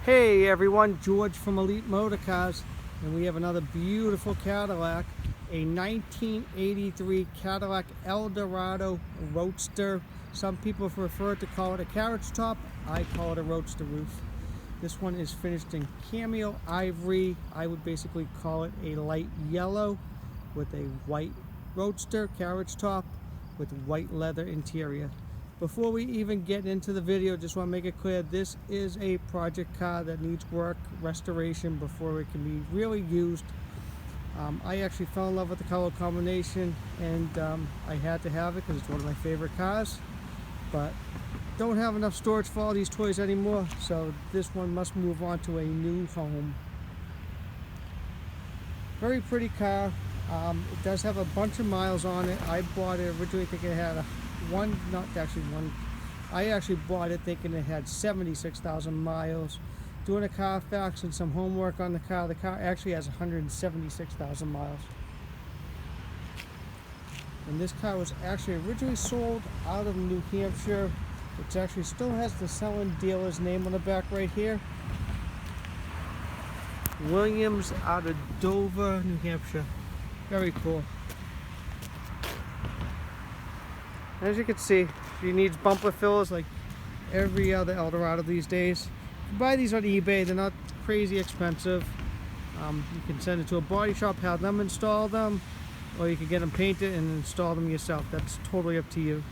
Hey everyone, George from Elite Motorcars, and we have another beautiful Cadillac, a 1983 Cadillac Eldorado Roadster. Some people prefer to call it a carriage top. I call it a roadster roof. This one is finished in cameo ivory. I would basically call it a light yellow with a white roadster carriage top with white leather interior. Before we even get into the video, just want to make it clear, this is a project car that needs work, restoration before it can be really used. I actually fell in love with the color combination, and I had to have it because it's one of my favorite cars, but don't have enough storage for all these toys anymore, so this one must move on to a new home. Very pretty car. It does have a bunch of miles on it. I bought it originally thinking it had I actually bought it thinking it had 76,000 miles. Doing a Carfax and some homework on the car actually has 176,000 miles. And this car was actually originally sold out of New Hampshire. It actually still has the selling dealer's name on the back right here. Williams out of Dover, New Hampshire. Very cool. As you can see, she needs bumper fillers like every other Eldorado these days. You buy these on eBay, they're not crazy expensive. You can send it to a body shop, have them install them, or you can get them painted and install them yourself. That's totally up to you.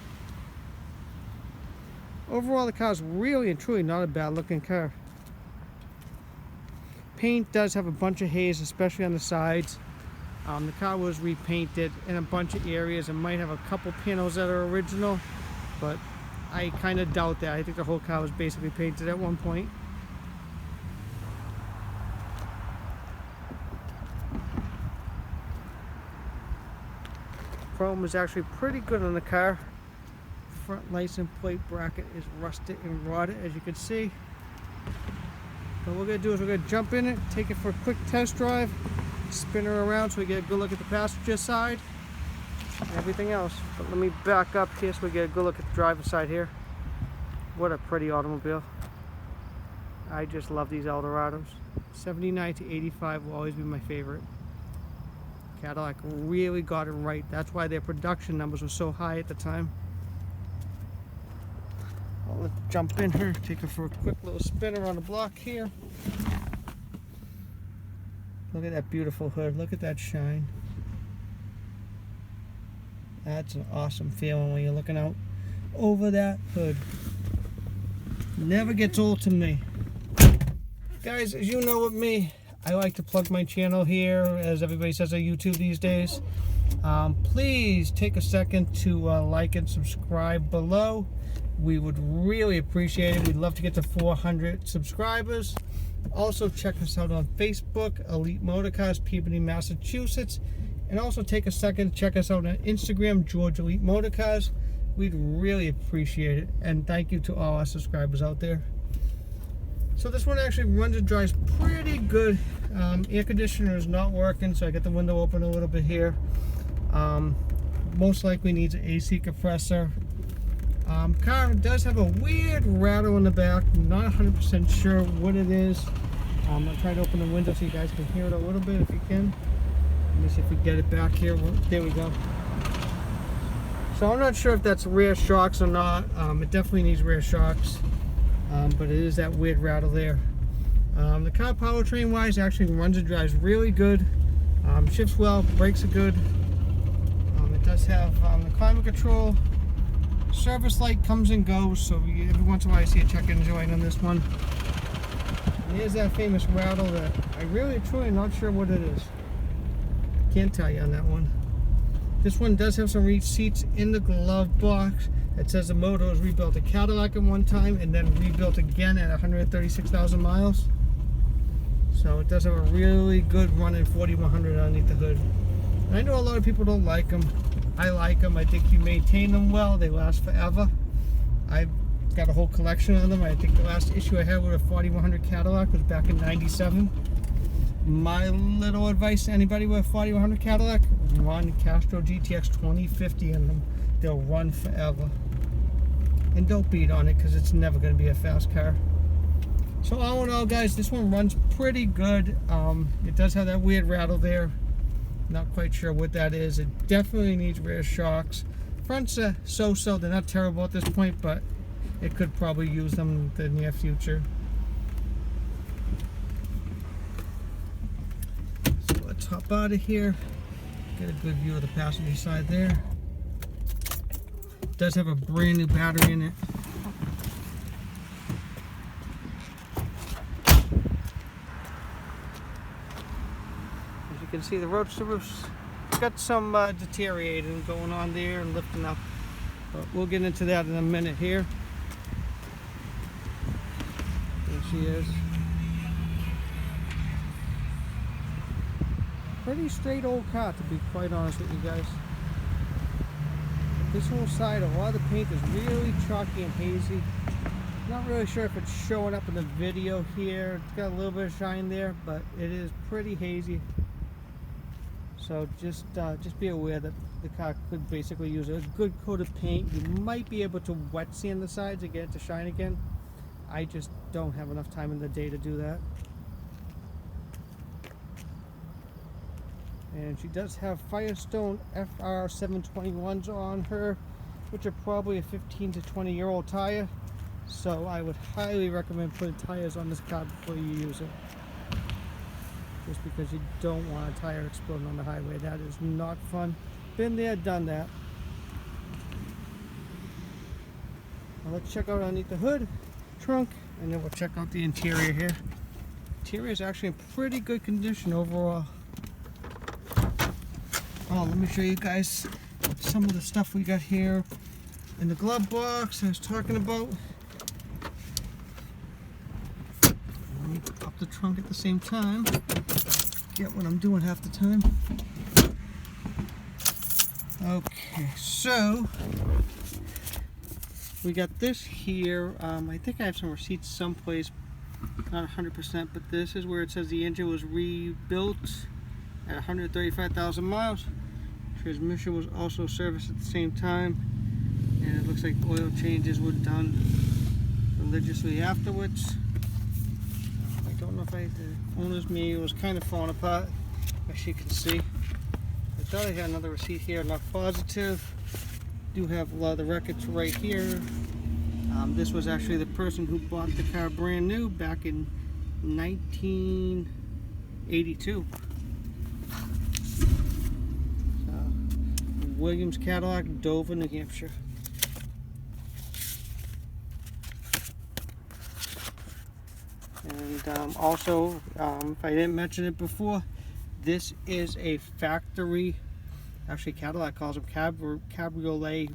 Overall, the car is really and truly not a bad looking car. Paint does have a bunch of haze, especially on the sides. The car was repainted in a bunch of areas and might have a couple panels that are original, but I kind of doubt that. I think the whole car was basically painted at one point. Chrome is actually pretty good on the car. Front license plate bracket is rusted and rotted, as you can see. So what we're going to do is we're going to jump in it, take it for a quick test drive, spin her around so we get a good look at the passenger side and everything else. But let me back up here so we get a good look at the driver's side here. What a pretty automobile. I just love these Eldorados. 79 to 85 will always be my favorite. Cadillac really got it right. That's why their production numbers were so high at the time. Well, let's jump in here, take her for a quick little spin around the block here. Look at that beautiful hood. Look at that shine. That's an awesome feeling when you're looking out over that hood. Never gets old to me. Guys, as you know with me, I like to plug my channel here, as everybody says on YouTube these days. Please take a second to like and subscribe below. We would really appreciate it. We'd love to get to 400 subscribers. Also check us out on Facebook, Elite Motorcars, Peabody, Massachusetts. And also take a second to check us out on Instagram, George Elite Motorcars. We'd really appreciate it. And thank you to all our subscribers out there. So this one actually runs and drives pretty good. Air conditioner is not working, so I got the window open a little bit here. Most likely needs an AC compressor. Car does have a weird rattle in the back. I'm not 100% sure what it is. I'll try to open the window so you guys can hear it a little bit if you can. Let me see if we get it back here. There we go. So I'm not sure if that's rear shocks or not. It definitely needs rear shocks, but it is that weird rattle there. The car powertrain wise actually runs and drives really good. Shifts well, brakes are good. It does have the climate control. Service light comes and goes, so every once in a while I see a check engine light on this one. And here's that famous rattle that I really truly not sure what it is. Can't tell you on that one. This one does have some receipts in the glove box. It says the motor was rebuilt at Cadillac at one time and then rebuilt again at 136,000 miles. So it does have a really good running 4100 underneath the hood. And I know a lot of people don't like them. I like them. I think you maintain them well. They last forever. I've got a whole collection of them. I think the last issue I had with a 4100 Cadillac was back in '97. My little advice to anybody with a 4100 Cadillac, run Castro GTX 2050 in them. They'll run forever. And don't beat on it because it's never going to be a fast car. So all in all, guys, this one runs pretty good. It does have that weird rattle there. Not quite sure what that is. It definitely needs rear shocks. Fronts are so-so. They're not terrible at this point, but it could probably use them in the near future. So let's hop out of here. Get a good view of the passenger side there. It does have a brand new battery in it. As you can see, the Roadster roof's got some deteriorating going on there and lifting up. But we'll get into that in a minute here. There she is. Pretty straight old car, to be quite honest with you guys. This whole side, a lot of the paint is really chalky and hazy. Not really sure if it's showing up in the video here. It's got a little bit of shine there, but it is pretty hazy. So just be aware that the car could basically use a good coat of paint. You might be able to wet sand the sides and get it to shine again. I just don't have enough time in the day to do that. And she does have Firestone FR 721s on her, which are probably a 15 to 20-year-old tire. So I would highly recommend putting tires on this car before you use it. Just because you don't want a tire exploding on the highway. That is not fun. Been there, done that. Now let's check out underneath the hood, trunk, and then we'll check out the interior here. Interior is actually in pretty good condition overall. Oh, let me show you guys some of the stuff we got here in the glove box I was talking about. Let me pop the trunk at the same time. Get what I'm doing half the time. Okay, so we got this here. I think I have some receipts someplace, not 100%, but this is where it says the engine was rebuilt at 135,000 miles. Transmission was also serviced at the same time, and it looks like oil changes were done religiously afterwards. I don't know if the owner's manual was kind of falling apart, as you can see. I thought I had another receipt here, not positive. Do have a lot of the records right here. This was actually the person who bought the car brand new back in 1982. Williams Cadillac, Dover, New Hampshire. And also, if I didn't mention it before, this is a factory, actually Cadillac calls them cabriolet, I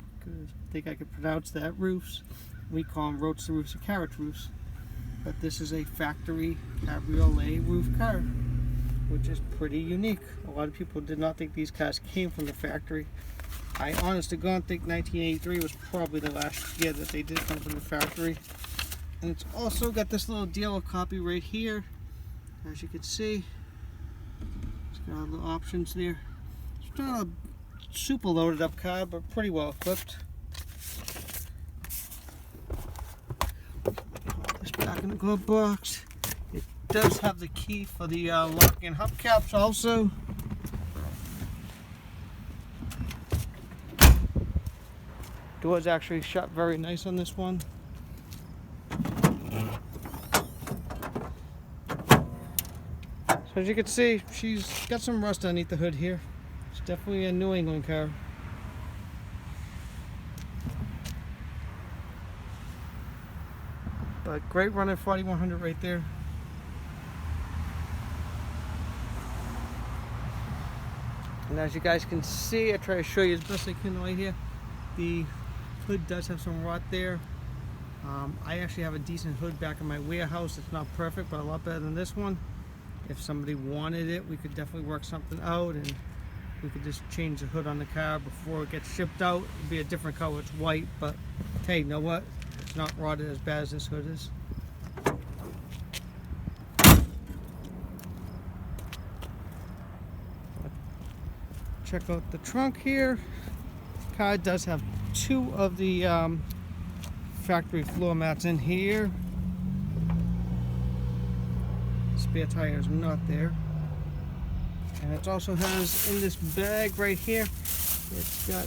think I could pronounce that, roofs. We call them Roadster roofs or carriage roofs. But this is a factory cabriolet roof car, which is pretty unique. A lot of people did not think these cars came from the factory. I honest to God think 1983 was probably the last year that they did come from the factory. And it's also got this little dealer copy right here, as you can see. It's got all the options there. It's not a super loaded up car, but pretty well equipped. Put this back in the glove box. It does have the key for the lock-in hubcaps also. Doors actually shut very nice on this one. So as you can see, she's got some rust underneath the hood here. It's definitely a New England car. But great running 4100 right there. And as you guys can see, I try to show you as best I can right here. The hood does have some rot there. I actually have a decent hood back in my warehouse. It's not perfect, but a lot better than this one. If somebody wanted it, we could definitely work something out, and we could just change the hood on the car before it gets shipped out. It'd be a different color. It's white, but hey, you know what? It's not rotted as bad as this hood is. Check out the trunk here. The car does have two of the factory floor mats in here. spare tire is not there. And it also has in this bag right here, it's got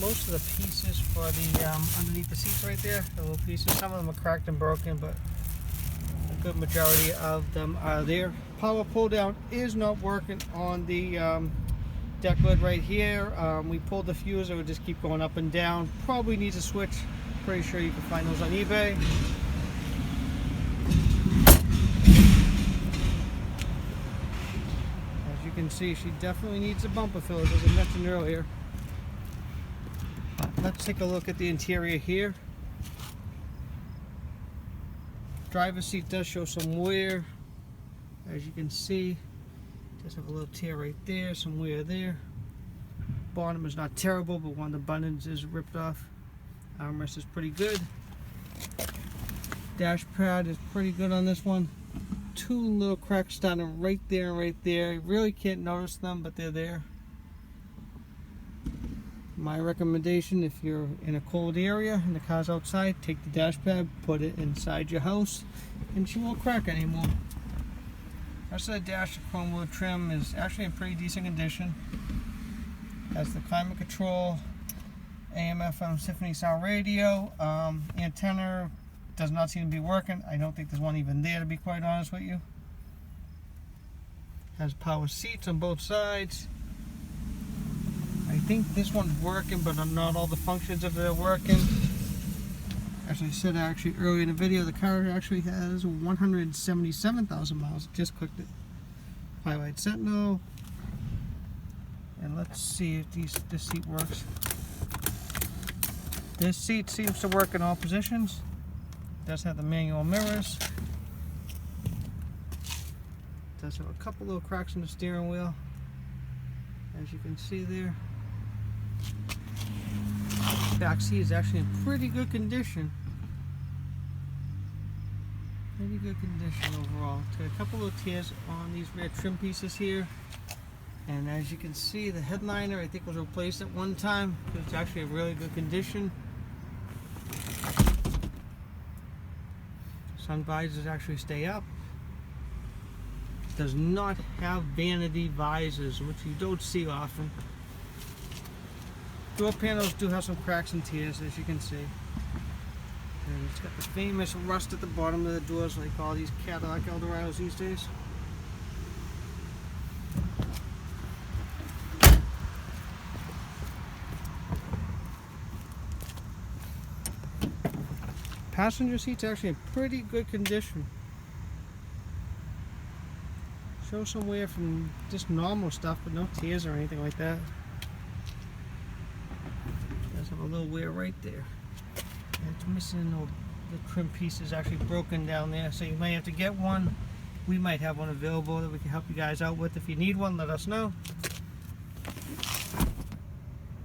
most of the pieces for the underneath the seats right there, the little pieces. Some of them are cracked and broken, but a good majority of them are there. Power pull down is not working on the deck lid right here. We pulled the fuse, it would just keep going up and down. Probably needs a switch. Pretty sure you can find those on eBay. As you can see, she definitely needs a bumper filler, as I mentioned earlier. Let's take a look at the interior here. Driver's seat does show some wear. As you can see, just have a little tear right there, some wear there. Bottom is not terrible, but one of the buttons is ripped off. Armrest is pretty good. Dash pad is pretty good on this one. Two little cracks starting right there and right there. You really can't notice them, but they're there. My recommendation, if you're in a cold area and the car's outside, take the dash pad, put it inside your house, and she won't crack anymore. The rest of the dash, the chrome wheel trim is actually in pretty decent condition. Has the climate control, AM/FM symphony sound radio. Antenna does not seem to be working. I don't think there's one even there, to be quite honest with you. Has power seats on both sides. I think this one's working, but not all the functions of it are working. As I said earlier in the video, the car actually has 177,000 miles. Just clicked it. Highlight Sentinel. And let's see if this seat works. This seat seems to work in all positions. It does have the manual mirrors. It does have a couple little cracks in the steering wheel, as you can see there. Back seat is actually in pretty good condition. Pretty good condition overall. It's got a couple of tears on these rear trim pieces here. And as you can see, the headliner I think was replaced at one time. It's actually in really good condition. Sun visors actually stay up. It does not have vanity visors, which you don't see often. Door panels do have some cracks and tears, as you can see. And it's got the famous rust at the bottom of the doors, like all these Cadillac Eldorados these days. Passenger seat's actually in pretty good condition. Show some wear from just normal stuff, but no tears or anything like that. Does have a little wear right there. And it's missing the trim piece is actually broken down there, so you may have to get one. We might have one available that we can help you guys out with. If you need one, let us know.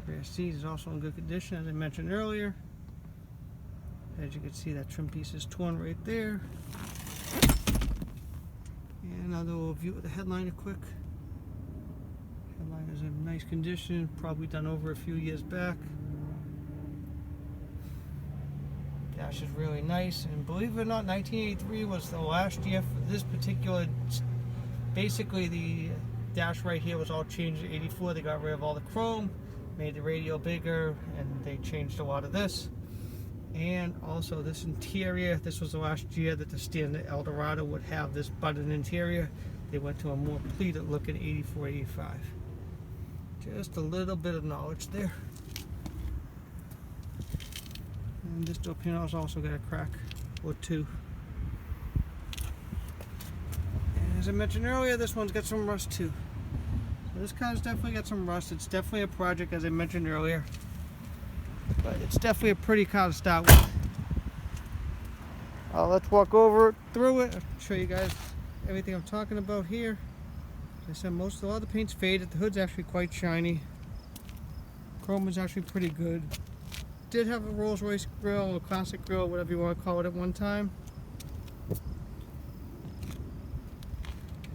Rear seat is also in good condition, as I mentioned earlier. As you can see, that trim piece is torn right there. And another little view of the headliner quick. Headliner is in nice condition, probably done over a few years back. Dash is really nice, and believe it or not, 1983 was the last year for this particular. Basically, the dash right here was all changed in '84. They got rid of all the chrome, made the radio bigger, and they changed a lot of this. And also this interior, this was the last year that the standard Eldorado would have this button interior. They went to a more pleated look in '84, '85. Just a little bit of knowledge there. And this door panel has also got a crack or two. And as I mentioned earlier, this one's got some rust too. So this car's definitely got some rust. It's definitely a project, as I mentioned earlier. But it's definitely a pretty car to start with. Let's walk through it. I'll show you guys everything I'm talking about here. As I said, most of all the paint's faded. The hood's actually quite shiny. Chrome is actually pretty good. Did have a Rolls Royce grill, a classic grill, whatever you want to call it, at one time. As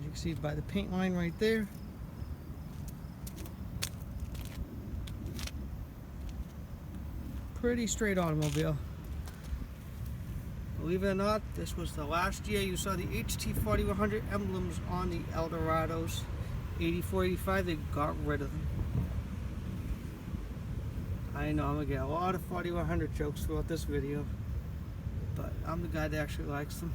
you can see by the paint line right there. Pretty straight automobile. Believe it or not, this was the last year you saw the HT4100 emblems on the Eldorados. 84, 85, they got rid of them. I know I'm gonna get a lot of 4100 jokes throughout this video, but I'm the guy that actually likes them.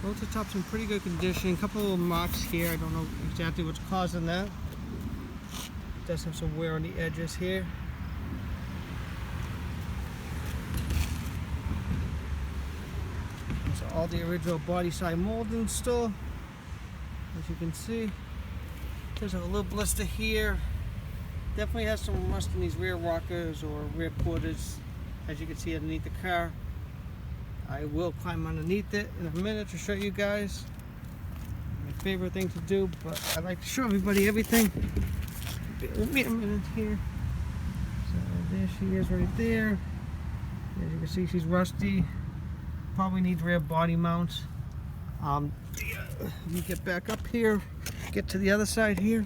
Roadster Tops in pretty good condition. A couple of marks here. I don't know exactly what's causing that. It does have some wear on the edges here. So all the original body side molding still, as you can see. There's a little blister here. Definitely has some rust in these rear rockers or rear quarters, as you can see underneath the car. I will climb underneath it in a minute to show you guys. My favorite thing to do, but I like to show everybody everything. Bear with me a minute here. So there she is right there. As you can see, she's rusty. Probably needs rear body mounts. Let me get back up here. Get to the other side here.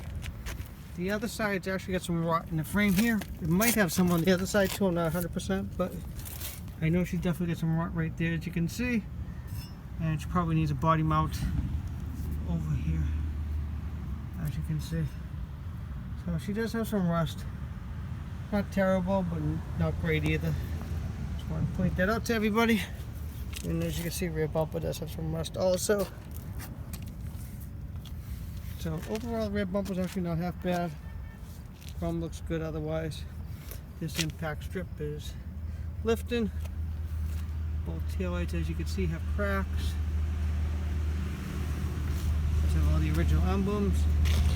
The other side's actually got some rot in the frame here. It might have some on the other side too. I'm not 100%, but I know she definitely got some rot right there, as you can see. And she probably needs a body mount over here, as you can see. So she does have some rust. Not terrible, but not great either. Just want to point that out to everybody. And as you can see, rear bumper does have some rust also. So overall, the rear bumper is actually not half bad. Chrome looks good otherwise. This impact strip is lifting. Both taillights, as you can see, have cracks. These have all the original emblems.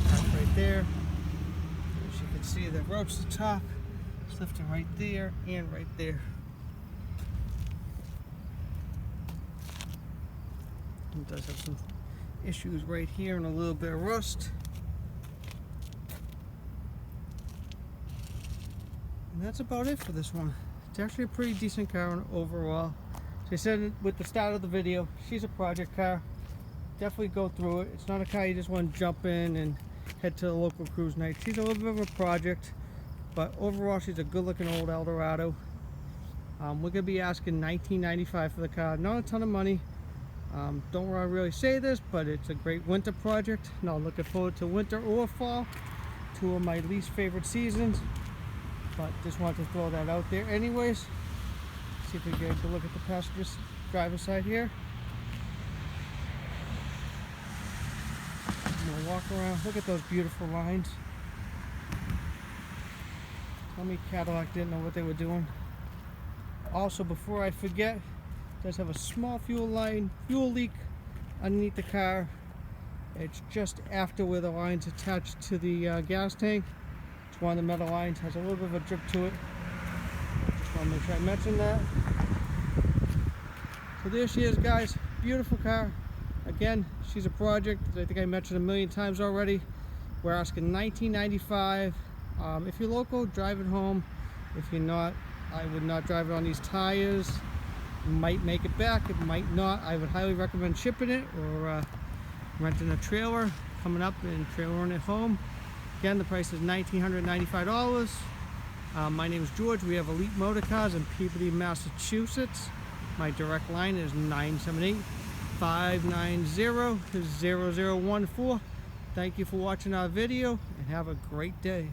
That's right there. As you can see, the Roadster top is lifting right there and right there. It does have some issues right here and a little bit of rust. And that's about it for this one. It's actually a pretty decent car overall. So I said with the start of the video, she's a project car. Definitely go through it. It's not a car you just want to jump in and head to the local cruise night. She's a little bit of a project, but overall she's a good looking old Eldorado. We're going to be asking $19.95 for the car. Not a ton of money. Don't want to really say this, but it's a great winter project. Now looking forward to winter or fall. Two of my least favorite seasons. But just wanted to throw that out there anyways. See if we get a good look at the passenger driver's side here. We'll walk around. Look at those beautiful lines. Tell me Cadillac didn't know what they were doing. Also, before I forget, it does have a small fuel leak underneath the car. It's just after where the line's attached to the gas tank. It's one of the metal lines, has a little bit of a drip to it. Just want to make sure I mention that. So there she is, guys. Beautiful car. Again, she's a project. I think I mentioned a million times already. We're asking $19.95. If you're local, drive it home. If you're not, I would not drive it on these tires. It might make it back, it might not. I would highly recommend shipping it or renting a trailer, coming up and trailering it home. Again, the price is $1,995. My name is George. We have Elite Motor Cars in Peabody, Massachusetts. My direct line is 978-590-0014. Thank you for watching our video and have a great day.